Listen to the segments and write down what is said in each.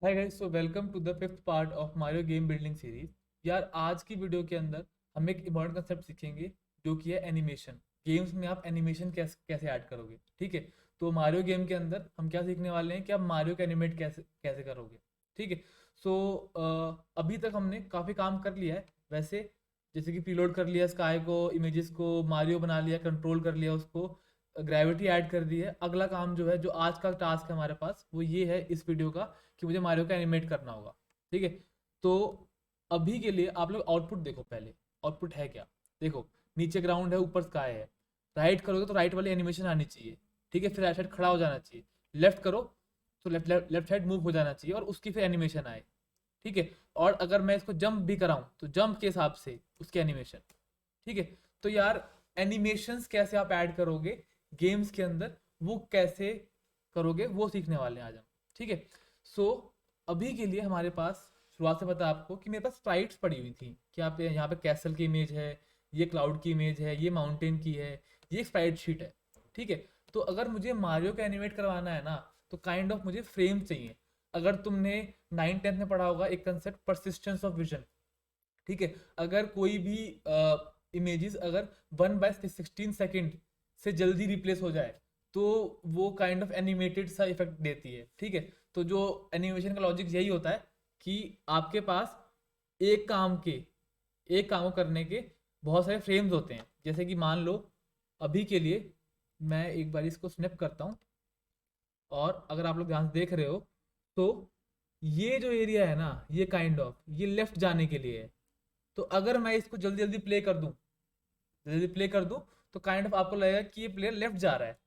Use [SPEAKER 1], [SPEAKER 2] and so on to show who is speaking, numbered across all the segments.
[SPEAKER 1] Hi guys, so welcome to the fifth part of Mario game building series. यार, आज की video के अंदर हम एक इम्पॉर्टेंट कंसेप्ट सीखेंगे जो कि है एनिमेशन। गेम्स में आप एनिमेशन कैसे कैसे ऐड करोगे। ठीक है, तो मारियो गेम के अंदर हम क्या सीखने वाले हैं कि आप मारियो को एनिमेट कैसे कैसे करोगे। ठीक है। सो अभी तक हमने काफ़ी काम कर लिया है वैसे, जैसे कि प्रीलोड कर लिया स्काई को, इमेजेस को, मारियो बना लिया, कंट्रोल कर लिया उसको, ग्रेविटी ऐड कर दी है। अगला काम जो है, जो आज का टास्क है हमारे पास, वो ये है इस वीडियो का कि मुझे मारियो का एनिमेट करना होगा। ठीक है। तो अभी के लिए आप लोग आउटपुट देखो पहले। आउटपुट है क्या? देखो, नीचे ग्राउंड है, ऊपर स्काई है। राइट करोगे तो राइट वाली एनिमेशन आनी चाहिए। ठीक है, फिर राइट साइड खड़ा हो जाना चाहिए। लेफ्ट करो तो left left left side move हो जाना चाहिए और उसकी फिर एनिमेशन आए। ठीक है। और अगर मैं इसको जंप भी कराऊं तो जंप के हिसाब से उसकी एनिमेशन। ठीक है। तो यार, एनिमेशंस कैसे आप ऐड करोगे गेम्स के अंदर, वो कैसे करोगे वो सीखने वाले हैं आज हम। ठीक है। सो अभी के लिए हमारे पास, शुरुआत से पता है आपको कि मेरे पास स्प्राइट्स पड़ी हुई थी कि आप यहाँ पे कैसल की इमेज है, ये क्लाउड की इमेज है, ये माउंटेन की है, ये स्प्राइट शीट है। ठीक है। तो अगर मुझे मारियो का एनिमेट करवाना है ना, तो काइंड ऑफ मुझे फ्रेम चाहिए। अगर तुमने 9th 10th में पढ़ा होगा एक कंसेप्ट, परसिस्टेंस ऑफ विजन। ठीक है। अगर कोई भी इमेजेस अगर 1/16 सेकेंड से जल्दी रिप्लेस हो जाए तो वो काइंड ऑफ एनिमेटेड सा इफेक्ट देती है। ठीक है। तो जो एनिमेशन का लॉजिक यही होता है कि आपके पास एक काम के एक काम को करने के बहुत सारे फ्रेम्स होते हैं। जैसे कि मान लो, अभी के लिए मैं एक बार इसको स्नैप करता हूँ, और अगर आप लोग ध्यान से देख रहे हो तो ये जो एरिया है ना, ये काइंड ऑफ ये लेफ्ट जाने के लिए है। तो अगर मैं इसको जल्दी जल्दी प्ले कर दूं, जल्दी प्ले कर दूं, तो काइंड ऑफ आपको लगेगा कि ये प्लेयर लेफ्ट जा रहा है।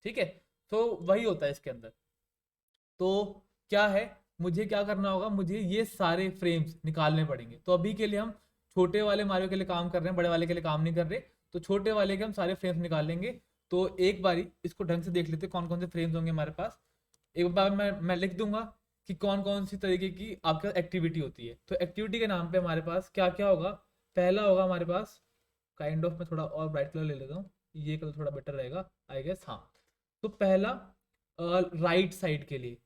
[SPEAKER 1] ठीक है। तो वही होता है इसके अंदर। तो क्या है, मुझे क्या करना होगा, मुझे ये सारे फ्रेम्स निकालने पड़ेंगे। तो अभी के लिए हम छोटे वाले मारियो के लिए काम कर रहे हैं, बड़े वाले के लिए काम नहीं कर रहे। तो छोटे वाले के हम सारे फ्रेम्स निकाल लेंगे। तो एक बारी इसको ढंग से देख लेते कौन कौन से फ्रेम्स होंगे हमारे पास। एक बार मैं लिख दूंगा कि कौन कौन सी तरीके की आपके पास एक्टिविटी होती है। तो एक्टिविटी के नाम पे हमारे पास क्या क्या होगा। पहला होगा हमारे पास, काइंड ऑफ मैं थोड़ा और ब्राइट कलर ले लेता हूँ, ये कलर थोड़ा बेटर रहेगा आई गेस। हाँ, तो पहला राइट साइड के लिए।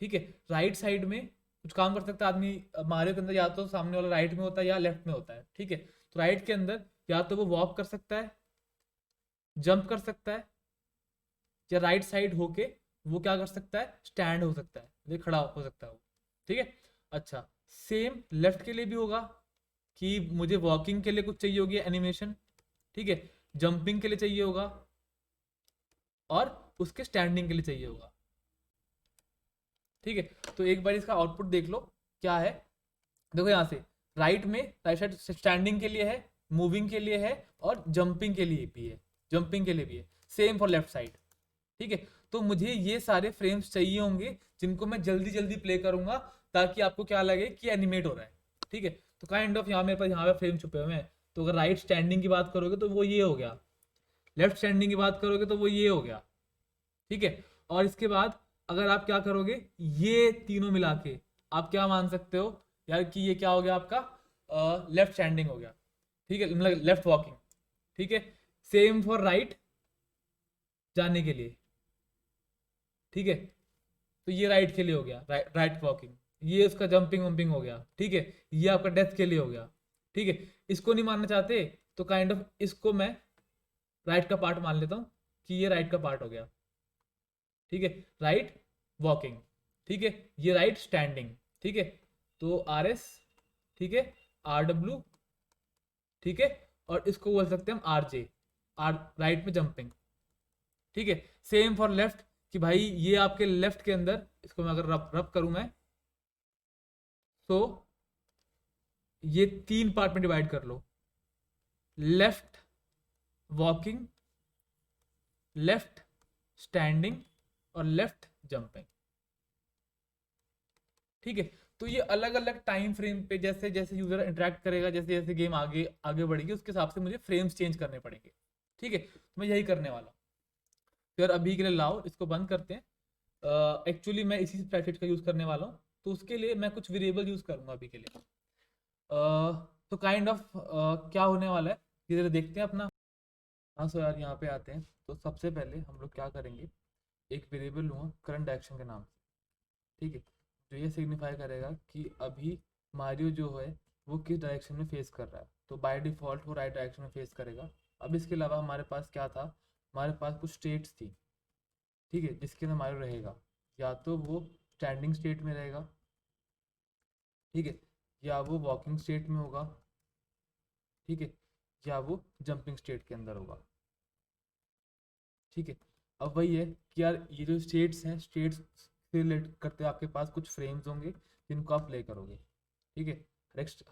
[SPEAKER 1] ठीक है। राइट साइड में कुछ काम कर सकता है आदमी। मारियो के अंदर या तो सामने वाला राइट में होता है या लेफ्ट में होता है। ठीक है। तो राइट के अंदर या तो वो वॉक कर सकता है, जंप कर सकता है, या राइट साइड होके वो क्या कर सकता है, स्टैंड हो सकता है, ये खड़ा हो सकता है वो। ठीक है। अच्छा, सेम लेफ्ट के लिए भी होगा कि मुझे वॉकिंग के लिए कुछ चाहिए होगी एनिमेशन। ठीक है। जंपिंग के लिए चाहिए होगा, और उसके स्टैंडिंग के लिए चाहिए होगा। ठीक है। तो एक बार इसका आउटपुट देख लो क्या है। देखो यहाँ से, राइट साइड स्टैंडिंग के लिए है, मूविंग के लिए है, और जंपिंग के लिए भी है। जंपिंग के लिए भी है। Same for left side. ठीक है। तो मुझे ये सारे फ्रेम्स चाहिए होंगे जिनको मैं जल्दी जल्दी प्ले करूंगा, ताकि आपको क्या लगे कि एनिमेट हो रहा है। ठीक है। तो काइंड ऑफ यहाँ मेरे पास यहाँ पे फ्रेम छुपे हुए हैं। तो अगर राइट स्टैंडिंग की बात करोगे तो वो ये हो गया, लेफ्ट स्टैंडिंग की बात करोगे तो वो ये हो गया। ठीक है। और इसके बाद अगर आप क्या करोगे, ये तीनों मिला के आप क्या मान सकते हो यार कि ये क्या हो गया आपका, लेफ्ट स्टैंडिंग हो गया। ठीक है, मतलब लेफ्ट वॉकिंग। ठीक है। सेम फॉर राइट जाने के लिए। ठीक है। तो ये राइट के लिए हो गया, राइट वॉकिंग। ये उसका जंपिंग वंपिंग हो गया। ठीक है। ये आपका डेथ के लिए हो गया। ठीक है। इसको नहीं मानना चाहते तो काइंड ऑफ इसको मैं राइट का पार्ट मान लेता हूँ कि ये राइट का पार्ट हो गया। ठीक है। Right walking. ठीक है। ये राइट स्टैंडिंग। ठीक है। तो RS। ठीक है। RW। ठीक है। और इसको बोल सकते हैं हम RJ, आर राइट में जंपिंग। ठीक है। सेम फॉर लेफ्ट, कि भाई ये आपके लेफ्ट के अंदर, इसको मैं अगर रब रब करूं मैं, तो ये 3 पार्ट में डिवाइड कर लो। लेफ्ट वॉकिंग, लेफ्ट स्टैंडिंग, और लेफ्ट जंपिंग। ठीक है। तो ये अलग अलग टाइम फ्रेम पे, जैसे जैसे यूजर इंटरेक्ट करेगा, जैसे जैसे गेम आगे आगे बढ़ेगी, उसके हिसाब से मुझे फ्रेम्स चेंज करने पड़ेंगे। ठीक है। तो मैं यही करने वाला हूँ। फिर अभी के लिए लाओ इसको बंद करते हैं। एक्चुअली मैं इसी स्प्रेडशीट का यूज करने वाला हूँ, तो उसके लिए मैं कुछ वेरिएबल यूज करूंगा अभी के लिए। तो काइंड ऑफ क्या होने वाला है, ये जरा देखते हैं अपना। हाँ, सो यार यहाँ पे आते हैं। तो सबसे पहले हम लोग क्या करेंगे, एक वेरिएबल लूँगा करंट डायरेक्शन के नाम से। ठीक है, जो ये सिग्निफाई करेगा कि अभी मारियो जो है वो किस डायरेक्शन में फेस कर रहा है, तो बाय डिफ़ॉल्ट वो राइट डायरेक्शन में फेस करेगा। अब इसके अलावा हमारे पास क्या था, हमारे पास कुछ स्टेट्स थी, ठीक है, जिसके अंदर मारियो रहेगा, या तो वो स्टैंडिंग स्टेट में रहेगा, ठीक है, या वो वॉकिंग स्टेट में होगा, ठीक है, या वो जंपिंग स्टेट के अंदर होगा, ठीक है। अब वही है कि यार ये जो स्टेट्स हैं, स्टेट्स से रिलेट करते आपके पास कुछ फ्रेम्स होंगे जिनको आप प्ले करोगे, ठीक है।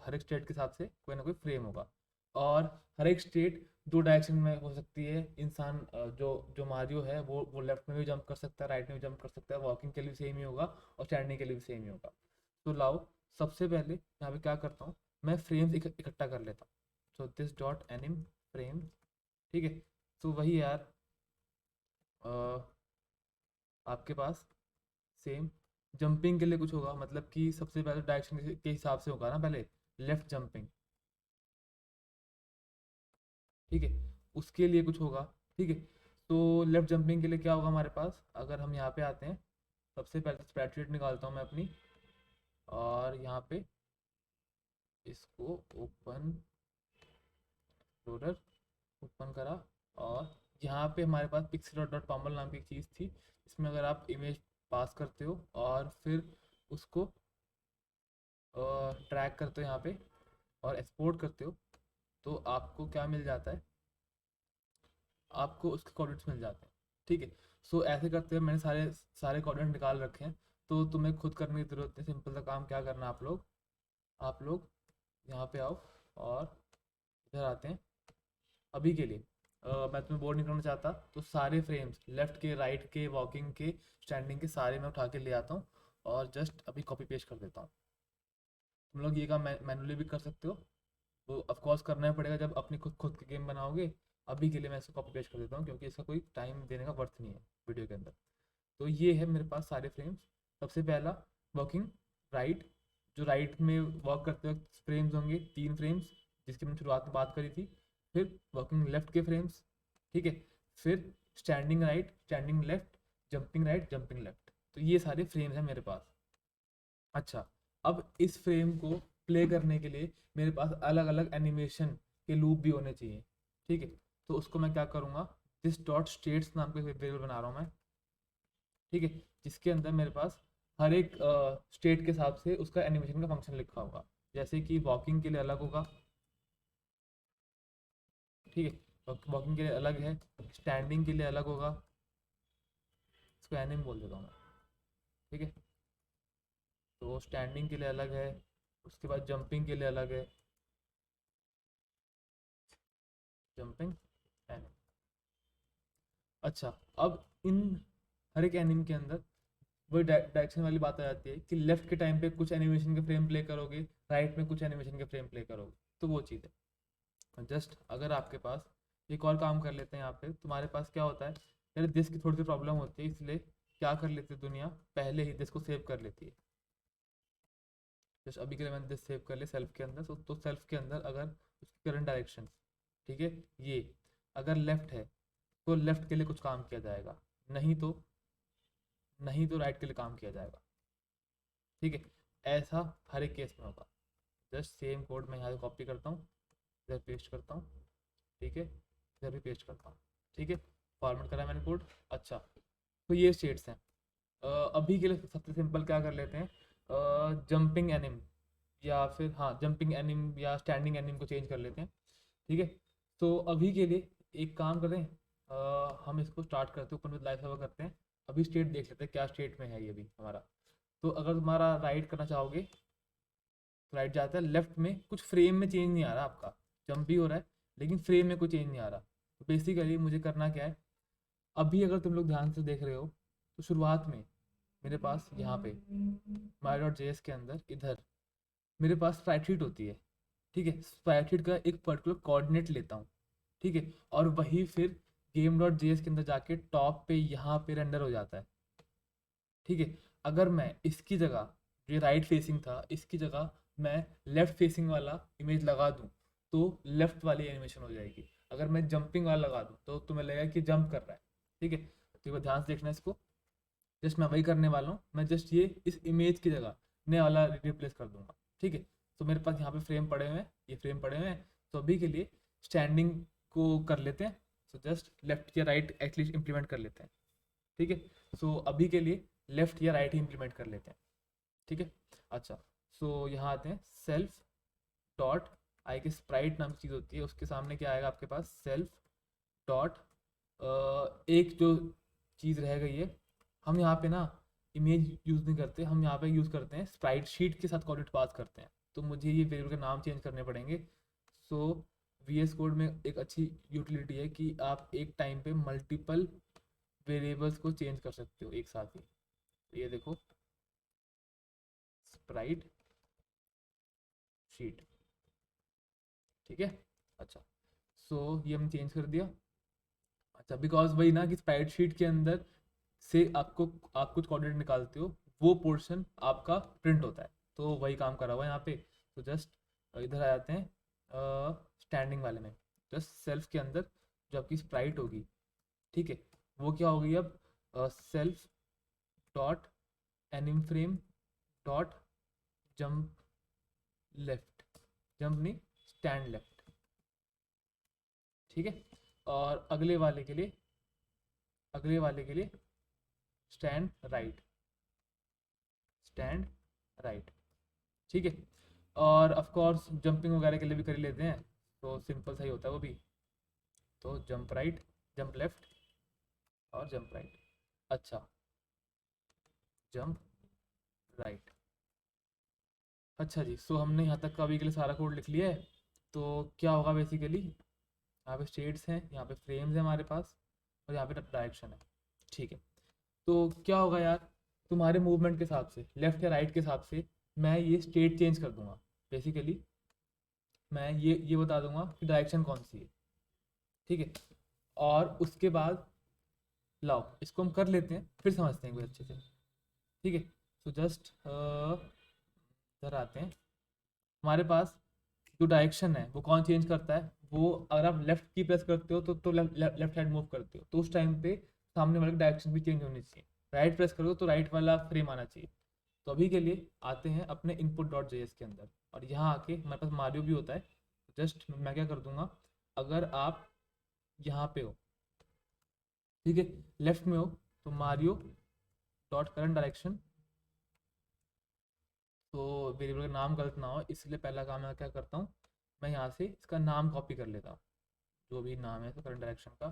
[SPEAKER 1] हर एक स्टेट के हिसाब से कोई ना कोई फ्रेम होगा, और हर एक स्टेट दो डायरेक्शन में हो सकती है। इंसान जो जो मारियो है वो लेफ्ट में भी जंप कर सकता है, राइट में भी जंप कर सकता है, वॉकिंग के लिए भी सेम ही होगा और स्टैंडिंग के लिए भी सेम ही होगा। तो लाओ, सबसे पहले यहाँ पे क्या करता हूँ, मैं फ्रेम्स इकट्ठा कर लेता हूँ। सो दिस डॉट एनिम फ्रेम, ठीक है। तो वही यार, अ, आपके पास सेम जंपिंग के लिए कुछ होगा, मतलब कि सबसे पहले डायरेक्शन के हिसाब से होगा ना, पहले लेफ्ट जंपिंग, ठीक है, उसके लिए कुछ होगा, ठीक है। तो लेफ्ट जंपिंग के लिए क्या होगा हमारे पास, अगर हम यहाँ पे आते हैं, सबसे पहले स्प्रेडशीट निकालता हूँ मैं अपनी, और यहाँ पे इसको ओपन एक्सप्लोरर ओपन करा, और यहाँ पे हमारे पास पिक्सल डॉट पामल नाम की एक चीज़ थी, इसमें अगर आप इमेज पास करते हो और फिर उसको ट्रैक करते हो यहाँ पे और एक्सपोर्ट करते हो, तो आपको क्या मिल जाता है, आपको उसके कोऑर्डिनेट्स मिल जाते हैं, ठीक है। सो ऐसे करते हुए मैंने सारे सारे कोऑर्डिनेट निकाल रखे हैं, तो तुम्हें खुद करने की ज़रूरत नहीं, सिंपल सा काम क्या करना है, आप लोग यहाँ पे आओ और इधर आते हैं। अभी के लिए मैं तुम्हें बोर्ड नहीं करना चाहता, तो सारे फ्रेम्स लेफ्ट के, राइट के, वॉकिंग के, स्टैंडिंग के, सारे मैं उठा के ले आता हूँ और जस्ट अभी कॉपी पेस्ट कर देता हूँ। तुम लोग ये काम मैनुअली भी कर सकते हो, तो ऑफ कोर्स करना ही पड़ेगा जब अपनी खुद खुद की गेम बनाओगे। अभी के लिए मैं इसको कॉपी पेस्ट कर देता हूँ क्योंकि इसका कोई टाइम देने का वर्थ नहीं है वीडियो के अंदर। तो ये है मेरे पास सारे फ्रेम्स। सबसे पहला वर्किंग राइट, जो राइट में वर्क करते वक्त फ्रेम्स होंगे, 3 फ्रेम्स जिसकी मैंने शुरुआत में बात करी थी। फिर वर्किंग लेफ्ट के फ्रेम्स, ठीक है। फिर standing right, standing left, jumping right, jumping left. तो ये सारे फ्रेम्स हैं मेरे पास। अच्छा, अब इस फ्रेम को प्ले करने के लिए मेरे पास अलग अलग एनिमेशन के लूप भी होने चाहिए, ठीक है। तो उसको मैं क्या करूँगा, दिस डॉट स्टेट्स नाम का वेरिएबल बना रहा हूँ मैं, ठीक है, जिसके अंदर मेरे पास हर एक स्टेट के हिसाब से उसका एनिमेशन का फंक्शन लिखा होगा। जैसे कि वॉकिंग के लिए अलग होगा, ठीक है, वॉकिंग के लिए अलग है, स्टैंडिंग के लिए अलग होगा, इसको एनिम बोल देता हूँ मैं, ठीक है। तो स्टैंडिंग के लिए अलग है, उसके बाद जंपिंग के लिए अलग है, जंपिंग एनिम। अच्छा, अब इन हर एक एनिम के अंदर वही डायरेक्शन वाली बात आ जाती है कि लेफ्ट के टाइम पे कुछ एनिमेशन के फ्रेम प्ले करोगे, राइट में कुछ एनिमेशन के फ्रेम प्ले करोगे, तो वो चीज़ है। जस्ट अगर आपके पास एक और काम कर लेते हैं, यहाँ पे तुम्हारे पास क्या होता है, यार डिस्क की थोड़ी सी प्रॉब्लम होती है, इसलिए क्या कर लेती है दुनिया, पहले ही डिस्क को सेव कर लेती है। जस्ट अभी के लिए मैंने डिस्क सेव कर लिया सेल्फ के अंदर, तो सेल्फ के अंदर अगर उसकी करंट डायरेक्शन, ठीक है, ये अगर लेफ्ट है तो लेफ्ट के लिए कुछ काम किया जाएगा, नहीं तो राइट के लिए काम किया जाएगा, ठीक है। ऐसा हर एक केस में होगा। जस्ट सेम कोड मैं यहाँ से कॉपी करता हूँ, इधर पेस्ट करता हूँ, ठीक है, इधर भी पेस्ट करता हूँ, ठीक है, फॉर्मेट करा मैंने कोड। अच्छा, तो ये स्टेट्स हैं। अभी के लिए सबसे सिंपल क्या कर लेते हैं, जंपिंग एनिम, या फिर हाँ जंपिंग एनिम या स्टैंडिंग एनिम को चेंज कर लेते हैं, ठीक है। तो अभी के लिए एक काम करें, हम इसको स्टार्ट करते हैं, ओपन विद लाइव सर्वर करते हैं, अभी स्टेट देख लेते हैं क्या स्टेट में है ये अभी हमारा। तो अगर तुम्हारा राइट करना चाहोगे तो राइट जाता है, लेफ्ट में कुछ फ्रेम में चेंज नहीं आ रहा आपका, जंप भी हो रहा है लेकिन फ्रेम में कोई चेंज नहीं आ रहा। तो बेसिकली मुझे करना क्या है, अभी अगर तुम लोग ध्यान से देख रहे हो तो शुरुआत में मेरे पास यहाँ पे माई डॉट जे एस के अंदर इधर मेरे पास स्प्राइटशीट होती है, ठीक है। स्प्राइटशीट का एक पर्टिकुलर कोऑर्डिनेट लेता हूँ, ठीक है, और वही फिर गेम डॉट जे एस के अंदर जाके टॉप पे यहाँ पे रेंडर हो जाता है, ठीक है। अगर मैं इसकी जगह, ये राइट फेसिंग था, इसकी जगह मैं लेफ्ट फेसिंग वाला इमेज लगा दूँ तो लेफ्ट वाली एनिमेशन हो जाएगी। अगर मैं जंपिंग वाला लगा दूँ तो तुम्हें लगेगा कि जंप कर रहा है, ठीक है। तो एक बार ध्यान से देखना इसको, जस्ट मैं वही करने वाला हूँ, मैं जस्ट ये इस इमेज की जगह नया वाला रिप्लेस कर दूंगा। ठीक है, तो मेरे पास यहाँ पे फ्रेम पड़े हुए हैं, ये फ्रेम पड़े हुए हैं। तो अभी के लिए स्टैंडिंग को कर लेते हैं। सो जस्ट लेफ्ट या राइट एटलीस्ट इम्प्लीमेंट कर लेते हैं। ठीक है, सो अभी के लिए लेफ्ट या राइट ही इम्प्लीमेंट कर लेते हैं। ठीक है, अच्छा, सो यहाँ आते हैं, सेल्फ डॉट आई के स्प्राइट नाम की चीज़ होती है, उसके सामने क्या आएगा आपके पास, सेल्फ डॉट एक जो चीज़ रह गई है, हम यहाँ पे ना इमेज यूज़ नहीं करते, हम यहाँ पे यूज़ करते हैं स्प्राइट शीट के साथ कोऑर्डिनेट पास करते हैं। तो मुझे ये वेरिएबल के नाम चेंज करने पड़ेंगे। सो VS कोड में एक अच्छी यूटिलिटी है कि आप एक टाइम पे मल्टीपल वेरिएबल्स को चेंज कर सकते हो एक साथ ही। ये देखो, स्प्राइट शीट। ठीक है, अच्छा, सो ये हमने चेंज कर दिया। अच्छा, बिकॉज वही ना कि स्प्राइट शीट के अंदर से आपको आप कुछ कोऑर्डिनेट निकालते हो, वो पोर्शन आपका प्रिंट होता है, तो वही काम करा हुआ है यहाँ पे। तो जस्ट इधर आ जाते हैं स्टैंडिंग वाले में, जस्ट सेल्फ के अंदर जो आपकी स्प्राइट होगी, ठीक है, वो क्या होगी अब, self dot anim frame dot jump left, jump नहीं, स्टैंड लेफ्ट। ठीक है, और अगले वाले के लिए स्टैंड राइट, स्टैंड राइट। ठीक है, और ऑफ कोर्स जंपिंग वगैरह के लिए भी कर ही लेते हैं, तो सिंपल सा ही होता है वो भी। तो जंप राइट, जंप लेफ्ट और जंप राइट। अच्छा, जंप राइट। अच्छा जी, सो हमने यहाँ तक का अभी के लिए सारा कोड लिख लिया है। तो क्या होगा बेसिकली, यहाँ पे स्टेट्स हैं, यहाँ पे फ्रेम्स हैं हमारे पास, और यहाँ पे डायरेक्शन है। ठीक है, तो क्या होगा यार, तुम्हारे मूवमेंट के हिसाब से, लेफ्ट या राइट के हिसाब से मैं ये स्टेट चेंज कर दूंगा। बेसिकली मैं ये बता दूंगा कि डायरेक्शन कौन सी है। ठीक है, और उसके बाद लाओ इसको हम कर लेते हैं, फिर समझते हैं कोई अच्छे से। ठीक है, तो जस्ट इधर आते हैं, हमारे पास जो डायरेक्शन है वो कौन चेंज करता है, वो अगर आप लेफ्ट की प्रेस करते हो तो लेफ्ट हैंड मूव करते हो, तो उस टाइम पे सामने वाले की डायरेक्शन भी चेंज होनी चाहिए। राइट प्रेस करो तो राइट वाला फ्रेम आना चाहिए। तो अभी के लिए आते हैं अपने इनपुट डॉट जेएस के अंदर, और यहाँ आके हमारे पास मारियो भी होता है। जस्ट मैं क्या कर दूंगा, अगर आप यहाँ पे हो, ठीक है, लेफ्ट में हो, तो मारियो डॉट करंट डायरेक्शन। तो वेरिएबल का नाम गलत ना हो, इसलिए पहला काम मैं क्या करता हूँ, मैं यहाँ से इसका नाम कॉपी कर लेता हूँ, जो भी नाम है तो करंट डायरेक्शन का।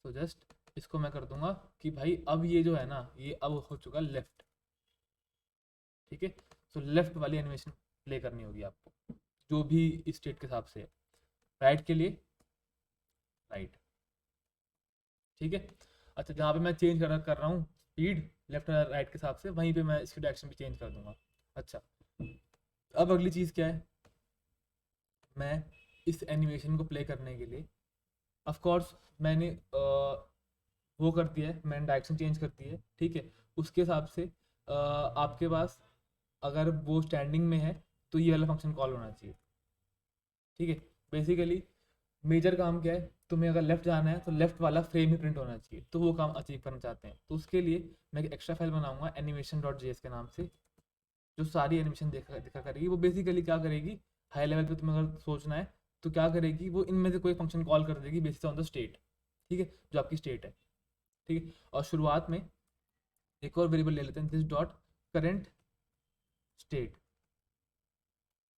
[SPEAKER 1] सो जस्ट इसको मैं कर दूंगा कि भाई अब ये जो है ना, ये अब हो चुका लेफ्ट। ठीक है, सो लेफ्ट वाली एनिमेशन प्ले करनी होगी आपको, जो भी स्टेट के हिसाब से है। राइट के लिए राइट। ठीक है, अच्छा, जहाँ पे मैं चेंज कर रहा हूँ स्पीड लेफ्ट और राइट के हिसाब से, वहीं पे मैं इसकी डायरेक्शन भी चेंज कर दूंगा। अच्छा, अब अगली चीज़ क्या है, मैं इस एनिमेशन को प्ले करने के लिए ऑफ कोर्स मैंने वो कर दिया है, मैंने डायरेक्शन चेंज कर दी है। ठीक है, उसके हिसाब से आपके पास अगर वो स्टैंडिंग में है तो ये वाला फंक्शन कॉल होना चाहिए। ठीक है, बेसिकली मेजर काम क्या है, तुम्हें अगर लेफ्ट जाना है तो लेफ्ट वाला फ्रेम ही प्रिंट होना चाहिए, तो वो काम अचीव करना चाहते हैं। तो उसके लिए मैं एक एक्स्ट्रा फाइल बनाऊंगा एनिमेशन डॉट जेएस के नाम से, जो सारी एनिमेशन दिखा करेगी। वो बेसिकली क्या करेगी, हाई लेवल पे तुम्हें अगर सोचना है तो क्या करेगी, वो इनमें से कोई फंक्शन कॉल कर देगी बेसिस ऑन द स्टेट। ठीक है, जो आपकी स्टेट है। ठीक है, और शुरुआत में एक और वेरिएबल ले लेते हैं, this dot current state,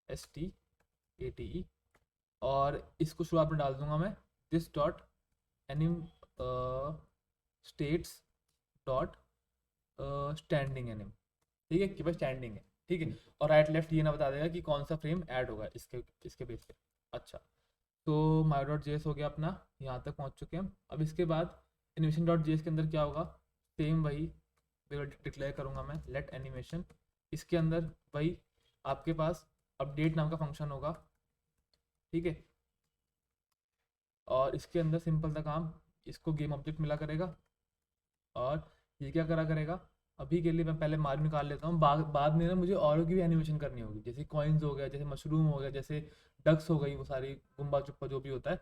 [SPEAKER 1] STATE, और इसको शुरुआत में डाल दूंगा मैं, this dot anim states dot standing anim. ठीक है, कि भाई स्टैंडिंग है। ठीक है, और राइट लेफ्ट ये ना बता देगा कि कौन सा फ्रेम ऐड होगा इसके बेस पे। अच्छा, तो माई डॉट जेएस हो गया अपना, यहाँ तक पहुँच चुके हैं हम। अब इसके बाद एनिमेशन डॉट जेएस के अंदर क्या होगा, सेम वही डिक्लेयर करूँगा मैं, लेट एनिमेशन। इसके अंदर वही आपके पास अपडेट नाम का फंक्शन होगा। ठीक है, और इसके अंदर सिंपल सा काम, इसको गेम ऑब्जेक्ट मिला करेगा, और ये क्या करा करेगा, अभी के लिए मैं पहले मार्ग निकाल लेता हूँ, बाद में ना मुझे और की भी एनिमेशन करनी होगी, जैसे कॉइन्स हो गया, जैसे मशरूम हो गया, जैसे डक्स हो गई, वो सारी गुम्बा चुप्पा जो भी होता है,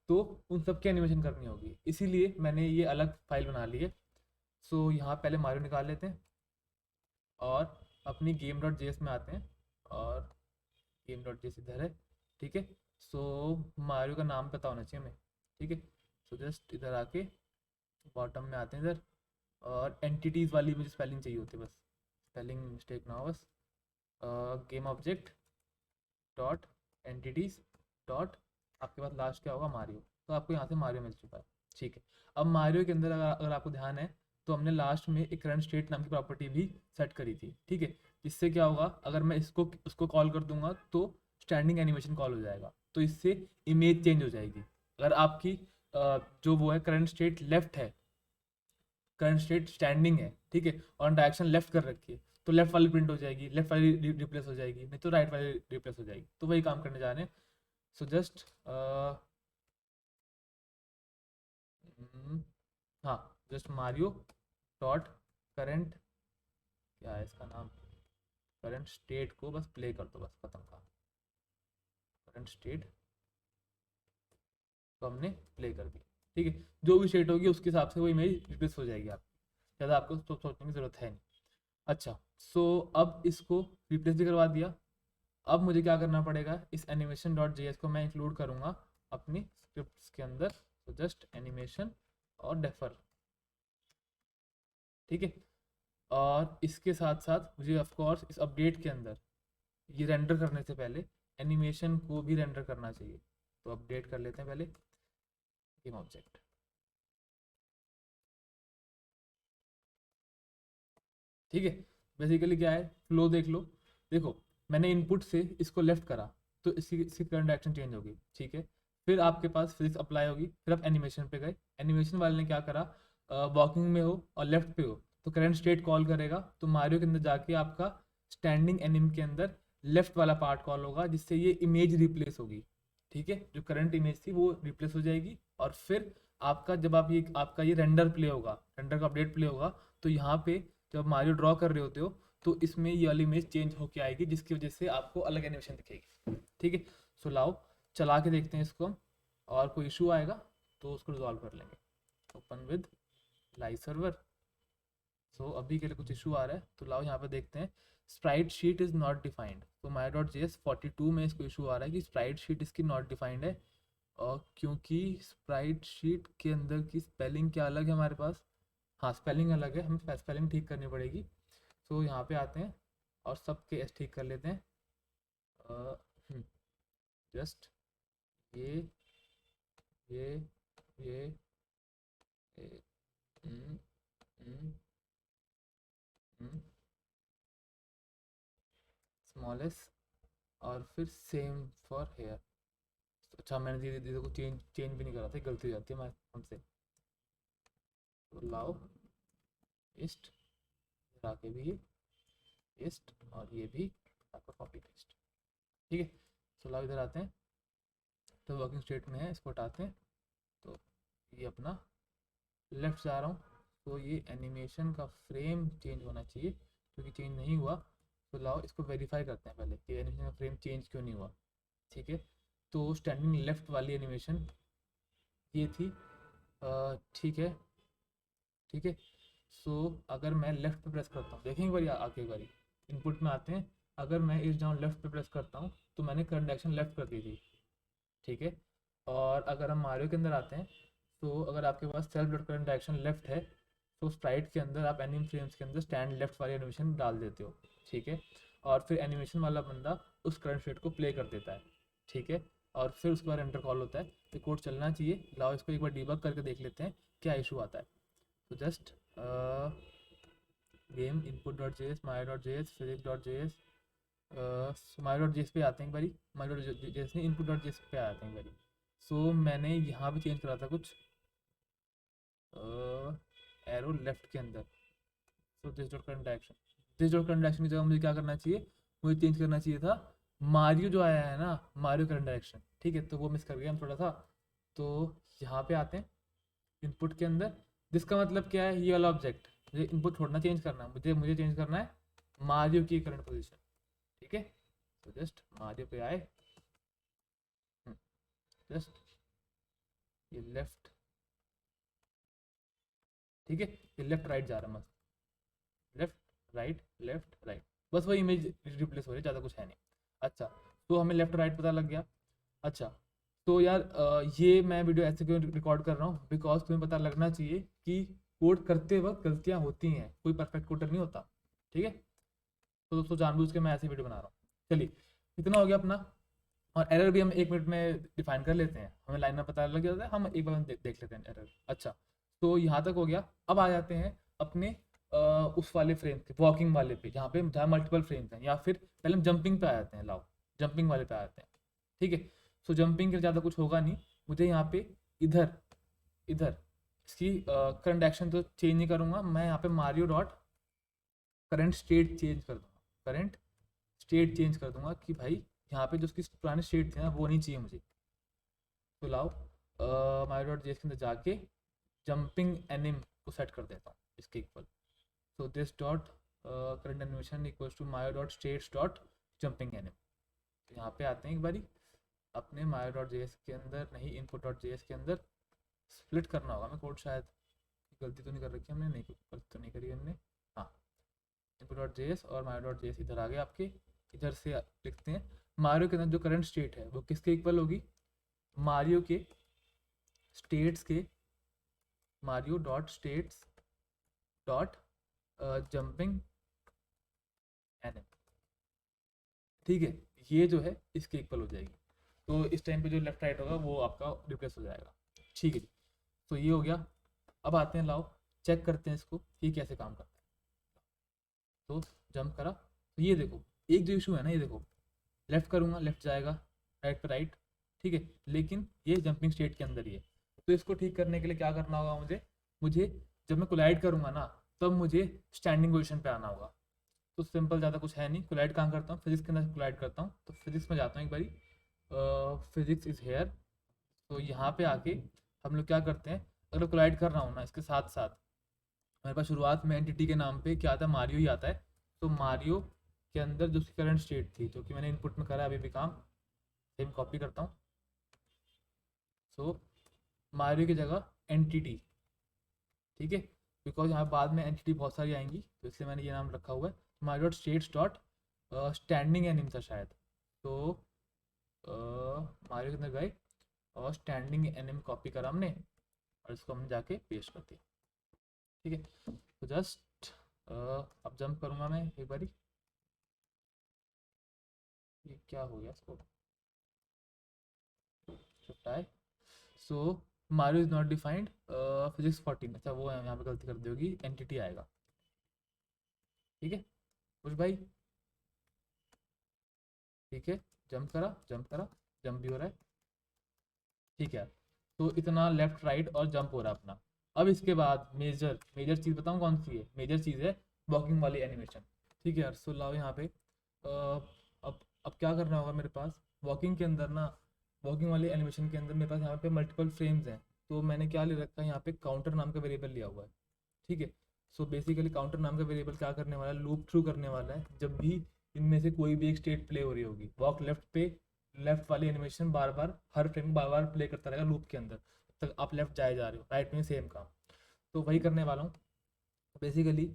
[SPEAKER 1] तो उन सब की एनिमेशन करनी होगी। इसीलिए मैंने ये अलग फाइल बना ली है। सो यहाँ पहले मारियो निकाल लेते हैं और अपनी गेम डॉट जेएस में आते हैं और गेम डॉट जेएस इधर है, ठीक है। सो मारियो का नाम पता होना चाहिए हमें, ठीक है। सो जस्ट इधर आके बॉटम में आते हैं इधर, और एंटिटीज़ वाली मुझे स्पेलिंग चाहिए होती है बस, स्पेलिंग मिस्टेक ना हो बस। Game object dot entities dot, आपके पास लास्ट क्या होगा, मारियो। तो आपको यहाँ से मारियो मिल चुका है, ठीक है। अब मारियो के अंदर अगर आपको ध्यान है तो हमने लास्ट में एक करंट स्टेट नाम की प्रॉपर्टी भी सेट करी थी, ठीक है। इससे क्या होगा, अगर मैं उसको कॉल कर दूंगा तो स्टैंडिंग एनिमेशन कॉल हो जाएगा, तो इससे इमेज चेंज हो जाएगी। अगर आपकी जो वो है करंट स्टेट लेफ्ट है, करंट स्टेट स्टैंडिंग है, ठीक है, और डायरेक्शन लेफ्ट कर रखी है, तो लेफ्ट वाली प्रिंट हो जाएगी, लेफ्ट वाली रिप्लेस हो जाएगी, नहीं तो राइट वाली रिप्लेस हो जाएगी। तो वही काम करने जा रहे हैं। सो जस्ट हाँ, जस्ट मारियो डॉट करंट, क्या है इसका नाम, करंट स्टेट को बस प्ले कर दो, बस खत्म का करंट स्टेट को हमने प्ले कर दी, ठीक है। जो भी स्टेट होगी उसके हिसाब से वो इमेज रिप्लेस हो जाएगी, आप ज़्यादा आपको सोचने की ज़रूरत है नहीं। अच्छा, सो अब इसको रिप्लेस भी करवा दिया। अब मुझे क्या करना पड़ेगा, इस एनिमेशन डॉट जेएस को मैं इंक्लूड करूँगा अपनी स्क्रिप्ट्स के अंदर। तो जस्ट एनिमेशन और डेफर, ठीक है। और इसके साथ साथ मुझे ऑफ कोर्स इस अपडेट के अंदर ये रेंडर करने से पहले एनिमेशन को भी रेंडर करना चाहिए। तो अपडेट कर लेते हैं पहले गेम ऑब्जेक्ट, ठीक है। बेसिकली क्या है, फ्लो देख लो, देखो मैंने इनपुट से इसको लेफ्ट करा तो इसकी करंट एक्शन चेंज होगी, ठीक है। फिर आपके पास फिजिक्स अप्लाई होगी, फिर आप एनिमेशन पे गए, एनिमेशन वाले ने क्या करा, वॉकिंग में हो और लेफ्ट पे हो तो करंट स्टेट कॉल करेगा, तो मारियो के अंदर जाके आपका स्टैंडिंग एनिम के अंदर लेफ्ट वाला पार्ट कॉल होगा, जिससे ये इमेज रिप्लेस होगी, ठीक है। जो करंट इमेज थी वो रिप्लेस हो जाएगी, और फिर आपका जब आप ये आपका ये रेंडर प्ले होगा, रेंडर का अपडेट प्ले होगा, तो यहाँ पे जब मारियो ड्रॉ कर रहे होते हो तो इसमें ये वाली इमेज चेंज होके आएगी, जिसकी वजह से आपको अलग एनिमेशन दिखेगी, ठीक है। सो लाओ चला के देखते हैं इसको हम, और कोई इशू आएगा तो उसको रिजॉल्व कर लेंगे। Open with live server. So अभी के लिए कुछ इशू आ रहा है, तो लाओ यहाँ पे देखते हैं। Sprite sheet is not defined, तो माई डॉट जे एस 42 में इसको इशू आ रहा है कि स्प्राइट शीट इसकी नॉट डिफाइंड है, और क्योंकि स्प्राइट शीट के अंदर की स्पेलिंग क्या अलग है हमारे पास, हाँ स्पेलिंग अलग है, हमें स्पेलिंग ठीक करनी पड़ेगी। तो यहाँ पे आते हैं और सब के एस ठीक कर लेते हैं। जस्ट ये ये ये स्मॉल एस, और फिर सेम फॉर हेयर। अच्छा, मैंने धीरे धीरे को चेंज चेंज भी नहीं करा था, गलती हो जाती है हमसे। तो लाओ ईस्ट, आके भी ये ईस्ट, और ये भी आपका कॉपी पेस्ट, ठीक है। तो लाओ इधर आते हैं, तो वर्किंग स्टेट में है, इसको हटाते हैं। तो ये अपना लेफ्ट जा रहा हूँ, तो ये एनिमेशन का फ्रेम चेंज होना चाहिए, क्योंकि चेंज नहीं हुआ। तो लाओ इसको वेरीफाई करते हैं पहले कि एनिमेशन का फ्रेम चेंज क्यों नहीं हुआ, ठीक है। तो स्टैंडिंग लेफ्ट वाली एनिमेशन ये थी, ठीक है, ठीक है। सो अगर मैं लेफ्ट पे प्रेस करता हूँ, देखें एक बार आगे एक बार इनपुट में आते हैं, अगर मैं इस डाउन लेफ्ट पे प्रेस करता हूँ तो मैंने करंट एक्शन लेफ्ट कर दी थी, ठीक है। और अगर हम मारियो के अंदर आते हैं, तो अगर आपके पास self dot current action left है, तो स्प्राइट के अंदर आप एनिम फ्रेम्स के अंदर स्टैंड लेफ्ट वाली एनिमेशन डाल देते हो, ठीक है। और फिर एनिमेशन वाला बंदा उस करंट स्टेट को प्ले कर देता है, ठीक है। और फिर उसके बाद एंटर कॉल होता है, तो कोड चलना चाहिए। लाओ इसको एक बार डीबग करके देख लेते हैं क्या इशू आता है। तो just game input dot J S, माई dot J S, physics dot J S, माई डॉट जे एस पे आते हैं एक बारी, माई डॉट जे एस नहीं, इनपुट डॉट जे एस पे आते हैं एक बारी। सो मैंने यहाँ पे चेंज करा था कुछ एरो लेफ्ट के अंदर। सो this dot current action, this dot current action की जगह मुझे क्या करना चाहिए, मुझे चेंज करना चाहिए था मारियो जो आया है ना, मारियो करंट डायरेक्शन, ठीक है। तो वो मिस कर गया हम थोड़ा सा। तो यहाँ पे आते हैं इनपुट के अंदर, जिसका मतलब क्या है, ये वाला ऑब्जेक्ट मुझे इनपुट थोड़ा ना चेंज करना है, मुझे चेंज करना है मारियो की करंट पोजीशन, ठीक है। तो जस्ट मारियो पे आए, जस्ट ये लेफ्ट, ठीक है, ये लेफ्ट राइट जा रहा है मस्त, लेफ्ट राइट, बस वही इमेज रिप्लेस हो रही है, ज़्यादा कुछ है नहीं। अच्छा, तो हमें लेफ्ट राइट पता लग गया। अच्छा, तो यार ये मैं वीडियो ऐसे क्यों रिकॉर्ड कर रहा हूँ, बिकॉज तुम्हें पता लगना चाहिए कि कोड करते वक्त गलतियाँ होती हैं, कोई परफेक्ट कोडर नहीं होता, ठीक है। तो दोस्तों जानबूझ के मैं ऐसे वीडियो बना रहा हूँ। चलिए, इतना हो गया अपना, और एरर भी हम 1 मिनट में डिफाइन कर लेते हैं, हमें लाइन में पता लग जाता है, हम एक बार में देख लेते हैं एरर। अच्छा, तो यहाँ तक हो गया। अब आ जाते हैं अपने उस वाले फ्रेम के, वॉकिंग वाले पे, जहाँ मल्टीपल फ्रेम्स हैं, या फिर पहले हम जंपिंग पे आ जाते हैं। लाओ जंपिंग वाले पे आ जाते हैं, ठीक है। सो जंपिंग के ज़्यादा कुछ होगा नहीं, मुझे यहाँ पे इधर इधर इसकी करंट एक्शन तो चेंज नहीं करूँगा मैं, यहाँ पे Mario dot current state change कर दूँगा, करंट स्टेट चेंज कर दूंगा कि भाई यहाँ पे जो उसकी पुरानी स्टेट थी ना, वो नहीं चाहिए मुझे। तो लाओ माई डॉट जेएस के अंदर जाके जंपिंग एनिम को सेट कर देता हूँ इसके equal. So this dot current animation equals to my dot states dot jumping anim. तो यहाँ पे आते हैं एक बारी अपने माई डॉट जेएस के अंदर, नहीं इनपुट डॉट जेएस के अंदर स्प्लिट करना होगा मैं कोड, शायद गलती तो नहीं कर रखी हमने, नहीं गलती तो नहीं करी हमने। हाँ, इनपुट डॉट जेएस और माई डॉट जेएस इधर आ गए आपके, इधर से लिखते हैं मारियो के अंदर जो करंट स्टेट है वो किसके इक्वल होगी, मारियो के स्टेट्स के, Mario dot states dot jumping anim, ठीक है। ये जो है इसके इक्वल हो जाएगी, तो इस टाइम पे जो लेफ्ट राइट होगा वो आपका रिप्लेस हो जाएगा, ठीक है जी। तो ये हो गया। अब आते हैं, लाओ चेक करते हैं इसको कि कैसे काम करता है। तो जंप करा, तो ये देखो एक जो इशू है ना, ये देखो लेफ्ट करूँगा लेफ्ट जाएगा, राइट पे राइट, ठीक है, लेकिन ये जंपिंग स्टेट के अंदर ही है। तो इसको ठीक करने के लिए क्या करना होगा मुझे, जब मैं कोलाइड करूँगा ना, तब मुझे स्टैंडिंग पोजीशन पे आना होगा। तो सिंपल, ज़्यादा कुछ है नहीं। कोलाइड कहाँ करता हूँ, फिजिक्स के अंदर कोलाइड करता हूँ, तो फिजिक्स में जाता हूँ एक बारी, फिजिक्स इज हेयर। तो यहाँ पे आके हम लोग क्या करते हैं, अगर कोलाइड कर रहा हूँ ना, इसके साथ साथ मेरे पास शुरुआत में एंटिटी के नाम पे क्या आता है, मारियो ही आता है। तो मारियो के अंदर जो उसकी करंट स्टेट थी, जो कि मैंने इनपुट में करा अभी भी काम, सेम कॉपी करता हूँ। सो मारियो की जगह एंटिटी, ठीक है, बिकॉज यहाँ बाद में एंटिटी बहुत सारी आएंगी, तो इसलिए मैंने ये नाम रखा हुआ है। Mario dot states dot standing anim था शायद, तो मारियो के अंदर गए और स्टैंडिंग एनिम कॉपी करा हमने, और इसको हमने जाके पेस्ट कर दिया, ठीक है। तो जस्ट अब जंप करूँगा मैं एक बारी, ये क्या हो गया इसको छुट्टा है। So Mario is not defined physics 14, अच्छा वो यहाँ पे गलती कर दी होगी, एंटिटी आएगा, ठीक है कुछ भाई, ठीक है। जंप करा जंप भी हो रहा है, ठीक है। तो इतना लेफ्ट राइट और जंप हो रहा है अपना। अब इसके बाद मेजर चीज़ बताऊँ कौन सी है, मेजर चीज़ है वॉकिंग वाली एनिमेशन, ठीक है यार। सो लाओ यहाँ पे अब क्या करना होगा मेरे पास, वॉकिंग के अंदर ना, वॉकिंग वाली एनिमेशन के अंदर मेरे पास यहाँ पे मल्टीपल फ्रेम्स हैं, तो मैंने क्या ले रखा है यहाँ पे, काउंटर नाम का वेरिएबल लिया हुआ है, ठीक है। सो बेसिकली काउंटर नाम का वेरिएबल क्या करने वाला है, लूप थ्रू करने वाला है, जब भी इनमें से कोई भी एक स्टेट प्ले हो रही होगी, वॉक लेफ्ट पे लेफ्ट वाली एनिमेशन बार बार हर फ्रेम बार बार प्ले करता रहेगा लूप के अंदर, तब तक आप लेफ्ट जाए जा रहे हो, राइट में सेम काम। तो वही करने वाला हूँ बेसिकली।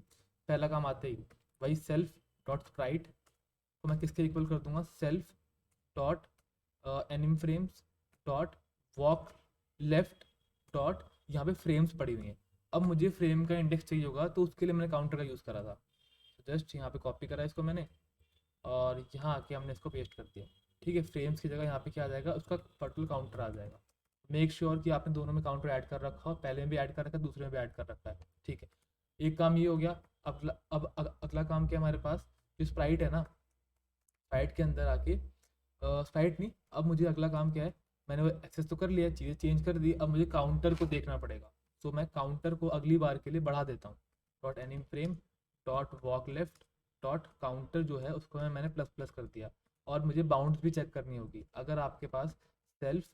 [SPEAKER 1] पहला काम आते ही वही सेल्फ डॉट स्प्राइट को मैं किसके इक्वल कर दूंगा, self dot anim frames dot walk left dot, यहाँ पे फ्रेम्स पड़ी हुई हैं। अब मुझे फ्रेम का इंडेक्स चाहिए होगा, तो उसके लिए मैंने काउंटर का यूज़ करा था, जस्ट यहाँ पे कॉपी करा इसको मैंने, और यहाँ आके हमने इसको पेस्ट कर दिया, ठीक है। फ्रेम्स की जगह यहाँ पे क्या आ जाएगा, उसका पर्टल काउंटर आ जाएगा। मेक श्योर कि आपने दोनों में काउंटर ऐड कर रखा हो, पहले में भी ऐड कर रखा है, दूसरे में भी ऐड कर रखा है, ठीक है। एक काम ये हो गया। अगला काम क्या हमारे पास, जो स्प्राइट है ना, स्प्राइट के अंदर आके स्प्राइट नहीं, अब मुझे अगला काम क्या है, मैंने वो एक्सेस तो कर लिया, चीज़ें चेंज कर दी, अब मुझे काउंटर को देखना पड़ेगा। तो मैं काउंटर को अगली बार के लिए बढ़ा देता हूँ, dot anim frame dot walk left dot counter जो है उसको मैंने प्लस प्लस कर दिया। और मुझे बाउंड्स भी चेक करनी होगी, अगर आपके पास self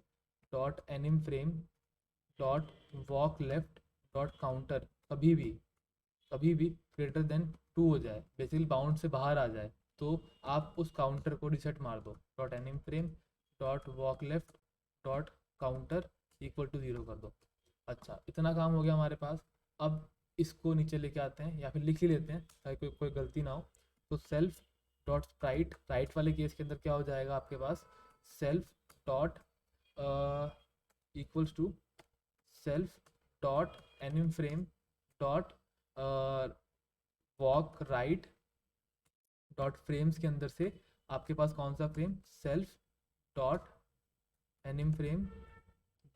[SPEAKER 1] dot anim frame dot walk left dot counter कभी भी ग्रेटर देन 2 हो जाए, बेसिकली बाउंड से बाहर आ जाए, तो आप उस काउंटर को रिसेट मार दो, dot anim frame dot walk left dot counter equal to 0 कर दो। अच्छा, इतना काम हो गया हमारे पास। अब इसको नीचे लेके आते हैं या फिर लिख ही लेते हैं ताकि कोई गलती ना हो। तो सेल्फ डॉट स्प्राइट, राइट वाले केस के अंदर क्या हो जाएगा आपके पास, self dot equals to self dot anim frame dot walk right dot frames के अंदर से आपके पास कौन सा frame, self dot anim frame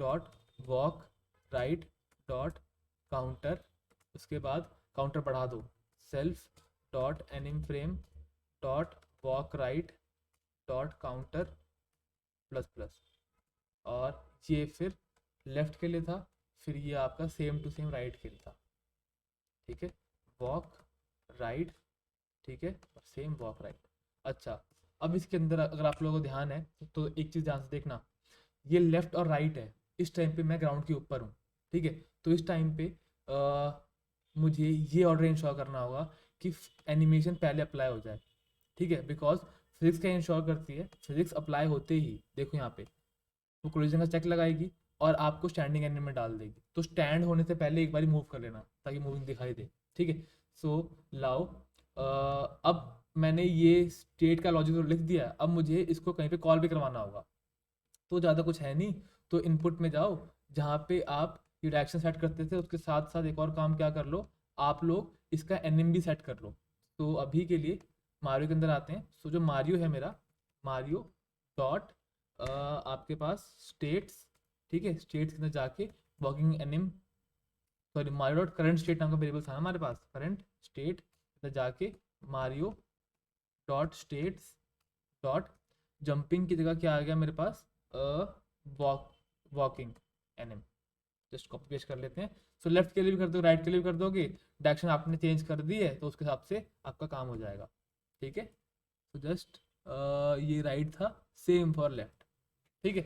[SPEAKER 1] dot walk right dot counter, उसके बाद काउंटर बढ़ा दो, self dot anim frame dot walk right dot counter plus plus. और ये फिर लेफ्ट के लिए था, फिर ये आपका सेम टू सेम राइट के लिए था। ठीक है, वॉक राइट, ठीक है, और सेम वॉक राइट। अच्छा, अब इसके अंदर अगर आप लोगों को ध्यान है तो एक चीज़ ध्यान से देखना, ये लेफ्ट और राइट है, इस टाइम पे मैं ग्राउंड के ऊपर हूँ। ठीक है, तो इस टाइम पे मुझे ये ऑर्डर इंश्योर करना होगा कि एनिमेशन पहले अप्लाई हो जाए। ठीक है, बिकॉज फिजिक्स क्या इंश्योर करती है, फिजिक्स अप्लाई होते ही देखो यहाँ पे वो कोलिजन का चेक लगाएगी और आपको स्टैंडिंग एनिम में डाल देगी। तो स्टैंड होने से पहले एक बार मूव कर लेना ताकि मूविंग दिखाई दे। ठीक है, सो लाओ अब मैंने ये स्टेट का लॉजिक तो लिख दिया, अब मुझे इसको कहीं पे कॉल भी करवाना होगा। तो ज़्यादा कुछ है नहीं, तो इनपुट में जाओ, जहाँ पे आप ये डायरेक्शन सेट करते थे उसके साथ साथ एक और काम क्या कर लो, आप लोग इसका एनिम भी सेट कर लो। तो अभी के लिए मारियो के अंदर आते हैं। सो जो मारियो है मेरा, मारियो डॉट आपके पास स्टेट्स, ठीक है, स्टेट्स के अंदर जाके walking anim, sorry Mario dot current state नाम का वेरिएबल था ना हमारे पास, करंट स्टेट अंदर जाके Mario dot states dot jumping की जगह क्या आ गया मेरे पास, वॉकिंग एनिम। जस्ट कॉपी पेस्ट कर लेते हैं। सो लेफ्ट के लिए भी कर दो, राइट के लिए भी कर दोगे, डायरेक्शन आपने चेंज कर दी है तो उसके हिसाब से आपका काम हो जाएगा। ठीक है, तो जस्ट ये राइट था, सेम फॉर लेफ्ट। ठीक है,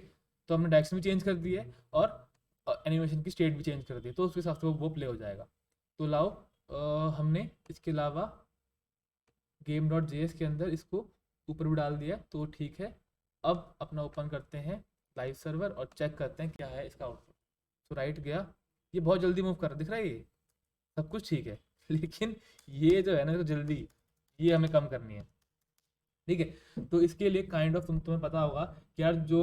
[SPEAKER 1] तो हमने डायरेक्शन भी चेंज कर दी है और एनिमेशन की स्टेट भी चेंज कर दी है, तो उसके हिसाब से वो प्ले हो जाएगा। तो लाओ हमने इसके अलावा गेम डॉट जे के अंदर इसको ऊपर भी डाल दिया, तो ठीक है। अब अपना ओपन करते हैं लाइव सर्वर और चेक करते हैं क्या है इसका आउटपुट। तो राइट गया, ये बहुत जल्दी मूव कर रहा दिख रहा है, ये सब कुछ ठीक है लेकिन ये जो है ना, तो जल्दी ये हमें कम करनी है। ठीक है, तो इसके लिए काइंड ऑफ तुम्हें पता होगा कि यार जो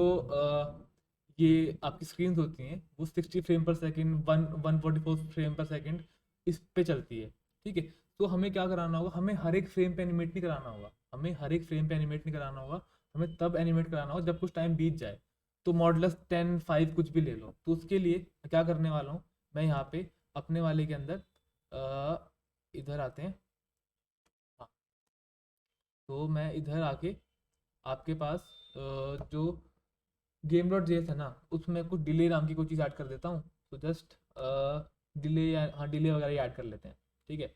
[SPEAKER 1] ये आपकी स्क्रीन होती हैं वो 60 फ्रेम पर सेकेंड 144 फ्रेम पर सेकेंड इस पे चलती है। ठीक है, तो हमें क्या कराना होगा, हमें हर एक फ्रेम पे एनिमेट नहीं कराना होगा, हमें हर एक फ्रेम पे एनिमेट नहीं कराना होगा, हमें तब एनिमेट कराना होगा जब कुछ टाइम बीत जाए। तो मॉडुलस 10 5 कुछ भी ले लो। तो उसके लिए क्या करने वाला हूँ मैं, यहाँ पे अपने वाले के अंदर इधर आते हैं। हाँ, तो मैं इधर आके आपके पास जो गेम डॉट जेएस है ना, उसमें कुछ डिले नाम की कोई चीज़ ऐड कर देता हूँ। तो जस्ट डिले, हाँ डिले वगैरह ही ऐड कर लेते हैं। ठीक है,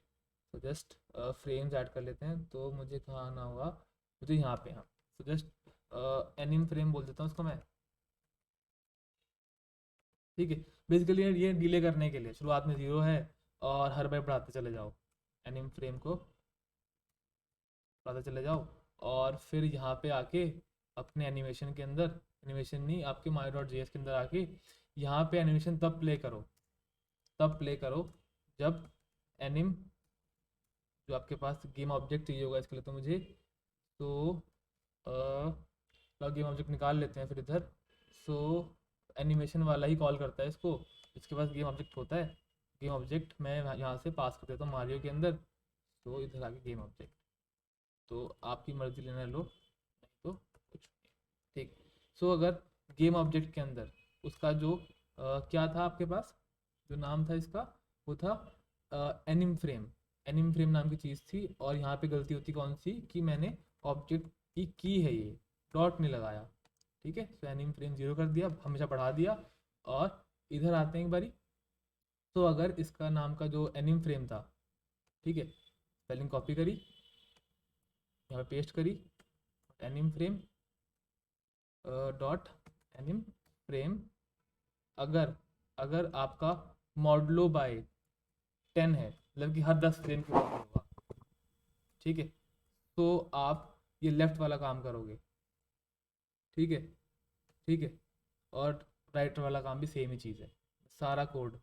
[SPEAKER 1] तो जस्ट फ्रेम्स ऐड कर लेते हैं। तो मुझे कहाँ आना होगा, मुझे यहाँ पे, हाँ। तो जस्ट एनिम फ्रेम बोल देता हूँ उसको मैं। ठीक है, बेसिकली ये डिले करने के लिए शुरुआत में 0 है और हर बार बढ़ाते चले जाओ, एनिम फ्रेम को बढ़ाते चले जाओ। और फिर यहाँ पे आके अपने एनिमेशन के अंदर, एनिमेशन नहीं आपके माई डॉट जे के अंदर आके यहाँ पे एनिमेशन तब प्ले करो, तब प्ले करो जब एनिम, जो आपके पास गेम ऑब्जेक्ट चाहिए होगा इसके लिए, तो मुझे तो गेम ऑब्जेक्ट निकाल लेते हैं फिर इधर। सो एनिमेशन वाला ही कॉल करता है इसको, इसके पास गेम ऑब्जेक्ट होता है। गेम ऑब्जेक्ट मैं यहाँ से पास कर देता हूँ मारियो के अंदर। तो इधर आके गेम ऑब्जेक्ट, तो आपकी मर्जी लेना लो, नहीं तो कुछ नहीं। ठीक, सो अगर गेम ऑब्जेक्ट के अंदर उसका जो क्या था आपके पास, जो नाम था इसका, वो था एनिम फ्रेम, एनिम फ्रेम नाम की चीज़ थी। और यहाँ पे गलती होती कौन सी कि मैंने ऑब्जेक्ट की है ये डॉट नहीं लगाया। ठीक है, तो एनिम फ्रेम 0 कर दिया, हमेशा बढ़ा दिया। और इधर आते हैं एक बारी, तो अगर इसका नाम का जो एनिम फ्रेम था, ठीक है, स्पेलिंग कॉपी करी, यहाँ पे पेस्ट करी, एनिम फ्रेम डॉट एनिम फ्रेम, अगर अगर आपका मॉडलो बाय 10 है, मतलब कि हर 10 फ्रेम के बाद होगा, ठीक है, तो आप ये लेफ्ट वाला काम करोगे। ठीक है, ठीक है, और राइट वाला काम भी सेम ही चीज़ है, सारा कोड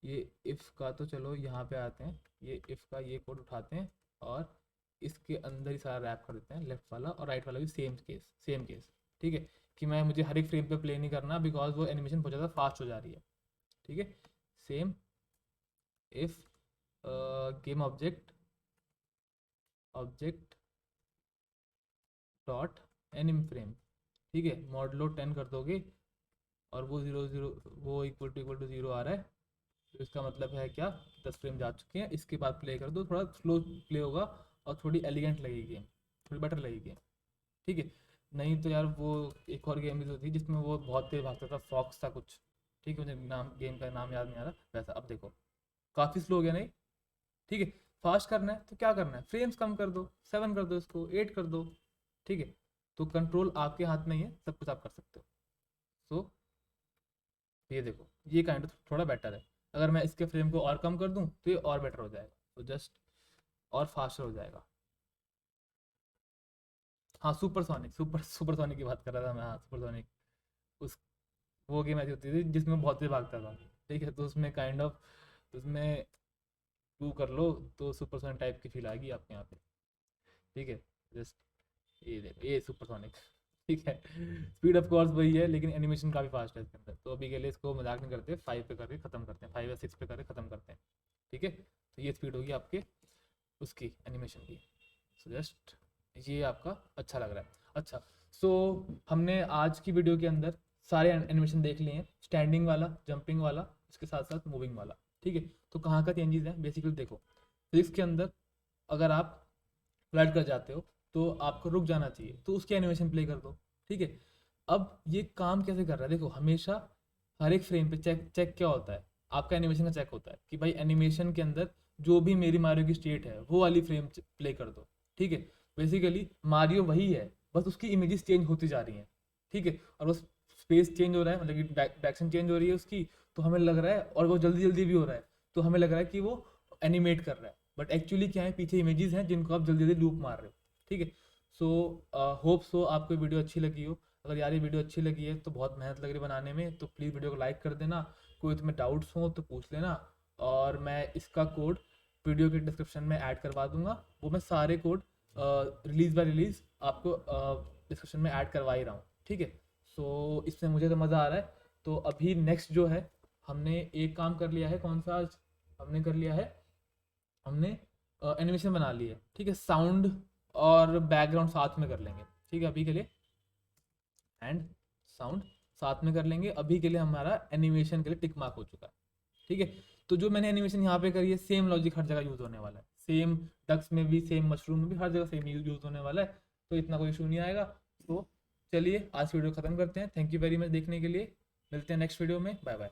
[SPEAKER 1] ये इफ़ का तो चलो यहाँ पे आते हैं, ये इफ़ का ये कोड उठाते हैं और इसके अंदर ही सारा रैप कर देते हैं, लेफ्ट वाला और राइट वाला भी सेम केस। ठीक है, कि मैं मुझे हर एक फ्रेम पे प्ले नहीं करना, बिकॉज वो एनिमेशन बहुत ज़्यादा फास्ट हो जा रही है। ठीक है, same if game object dot anim frame. ठीक है, मॉडलो 10 कर दोगे और वो 0 0 वो इक्वल टू 0 आ रहा है, तो इसका मतलब है क्या, 10 फ्रेम जा चुके हैं। इसके बाद प्ले कर दो, थोड़ा स्लो प्ले होगा और थोड़ी एलिगेंट लगेगी गेम, थोड़ी बेटर लगेगी गेम। ठीक है, नहीं तो यार वो एक और गेम भी तो थी जिसमें वो बहुत तेज भागता था, फॉक्स था कुछ। ठीक है, मुझे नाम गेम का नाम याद नहीं आ रहा वैसा। अब देखो काफ़ी स्लो हो गया नहीं। ठीक है, फास्ट करना है तो क्या करना है, फ्रेम्स कम कर दो, 7 कर दो, इसको 8 कर दो। ठीक है, तो कंट्रोल आपके हाथ में ही है, सब कुछ आप कर सकते हो। सो ये देखो ये काइंड ऑफ थोड़ा बेटर है। अगर मैं इसके फ्रेम को और कम कर दूं तो ये और बेटर हो जाएगा, तो जस्ट और फास्टर हो जाएगा। हाँ, सुपरसोनिक की बात कर रहा था मैं। हाँ, सुपरसोनिक, उस वो गेम ऐसी होती थी जिसमें बहुत तेज भागता था। ठीक है, तो उसमें काइंड ऑफ उसमें टू कर लो तो सुपरसोनिक टाइप की फील आएगी आपके यहाँ पे। ठीक है, जस्ट ये देखो ये सुपरसोनिक। ठीक है, स्पीड ऑफ कोर्स वही है लेकिन एनिमेशन काफ़ी फास्ट है इसके अंदर। तो अभी के लिए इसको मजाक नहीं करते, 5 पे करके ख़त्म करते हैं, 5 या 6 पे करके ख़त्म करते हैं। ठीक है, तो ये स्पीड होगी आपके उसकी एनिमेशन की। सो जस्ट ये आपका अच्छा लग रहा है। अच्छा, सो हमने आज की वीडियो के अंदर सारे एनिमेशन देख लिए हैं, स्टैंडिंग वाला, जंपिंग वाला, उसके साथ साथ मूविंग वाला। ठीक है, तो कहाँ का चेंजेस हैं बेसिकली देखो। फिजिक्स के अंदर अगर आप फ्लड कर जाते हो तो आपको रुक जाना चाहिए, तो उसकी एनिमेशन प्ले कर दो। ठीक है, अब ये काम कैसे कर रहा है देखो, हमेशा हर एक फ्रेम पे चेक चेक क्या होता है, आपका एनिमेशन का चेक होता है कि भाई एनिमेशन के अंदर जो भी मेरी मारियो की स्टेट है वो वाली फ्रेम प्ले कर दो। ठीक है, बेसिकली मारियो वही है, बस उसकी इमेजेस चेंज होती जा रही हैं। ठीक है, और बस स्पेस चेंज हो रहा है, मतलब कि डायरेक्शन चेंज हो रही है उसकी, तो हमें लग रहा है, और वो जल्दी जल्दी भी हो रहा है, तो हमें लग रहा है कि वो एनिमेट कर रहा है, बट एक्चुअली क्या है, पीछे इमेजेस हैं जिनको आप जल्दी जल्दी लूप मार रहे हो। ठीक है, सो होप सो आपको वीडियो अच्छी लगी हो। अगर यार ये वीडियो अच्छी लगी है तो बहुत मेहनत लग रही है बनाने में, तो प्लीज़ वीडियो को लाइक कर देना। कोई तुम्हें डाउट्स हो तो पूछ लेना, और मैं इसका कोड वीडियो के डिस्क्रिप्शन में ऐड करवा दूंगा। वो मैं सारे कोड रिलीज बाय रिलीज आपको डिस्क्रिप्शन में ऐड करवा ही रहा हूँ। ठीक है, सो इसमें मुझे तो मज़ा आ रहा है। तो अभी नेक्स्ट जो है, हमने एक काम कर लिया है, कौन सा आज हमने कर लिया है, हमने एनिमेशन बना ली है। ठीक है, साउंड और बैकग्राउंड साथ में कर लेंगे। ठीक है, अभी के लिए एंड साउंड साथ में कर लेंगे। अभी के लिए हमारा एनिमेशन के लिए टिक मार्क हो चुका है। ठीक है, तो जो मैंने एनिमेशन यहाँ पे करी है, सेम लॉजिक हर जगह यूज़ होने वाला है, सेम डक्स में भी, सेम मशरूम में भी, हर जगह सेम यूज़ होने वाला है, तो इतना कोई इशू नहीं आएगा। तो चलिए आज वीडियो ख़त्म करते हैं। थैंक यू वेरी मच देखने के लिए, मिलते हैं नेक्स्ट वीडियो में, बाय बाय।